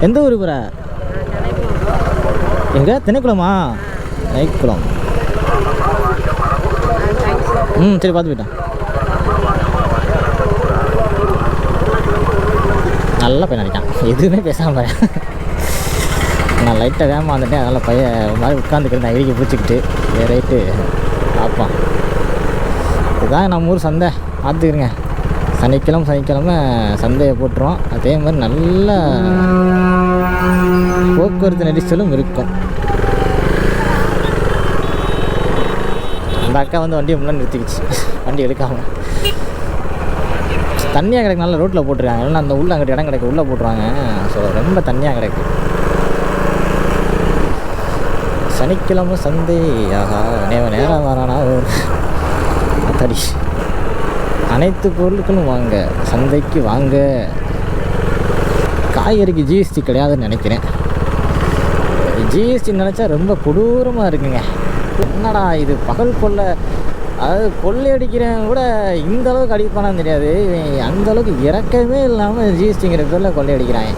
எந்த ஊர் போகிற? எங்கே? திணைக்குளமா? திணைக்குளம். சரி பார்த்து போயிட்டான். நல்லா பையன் நினைக்கான், எதுவுமே பேசாமல். நான் லைட்டாக வேகமாக வந்துட்டேன், அதனால் பையன் மாதிரி உட்காந்துக்கிறேன் இறுக்கி பிடிச்சிக்கிட்டு. ரைட்டு பார்ப்பான். இதுதான் நம்ம ஊர் சந்தை, பார்த்துக்கிறேங்க. சனிக்கிழமை சந்தையை போட்டுருவோம். அதே மாதிரி நல்ல போக்குவரத்து நெரிசலும் இருக்கும். அந்த அக்கா வந்து வண்டியை முன்னாடி நிறுத்திக்கிச்சு, வண்டி எடுக்காமல். தண்ணியாக கிடக்கு, நல்லா ரோட்டில் போட்டிருக்காங்க. இல்லைன்னா அந்த உள்ள அங்கிட்ட இடம் கிடக்கு, உள்ளே போட்டுருவாங்க. ஸோ ரொம்ப தண்ணியாக கிடக்கு. சனிக்கிழமை சந்தை. ஆஹா, நேரம் வரானா தடி. அனைத்து பொருட்களும் வாங்க, சந்தைக்கு வாங்க. காய்கறிக்கு ஜிஎஸ்டி கிடையாதுன்னு நினைக்கிறேன். ஜிஎஸ்டி நினச்சா ரொம்ப கொடூரமாக இருக்குங்க. என்னடா இது பகல் கொள்ளை, அதாவது கொள்ளையடிக்கிறவன் கூட இந்த அளவுக்கு அடிப்பானான்னு தெரியாது. அந்தளவுக்கு இறக்கமே இல்லாமல் ஜிஎஸ்டிங்கிற பேரில் கொள்ளையடிக்கிறாங்க.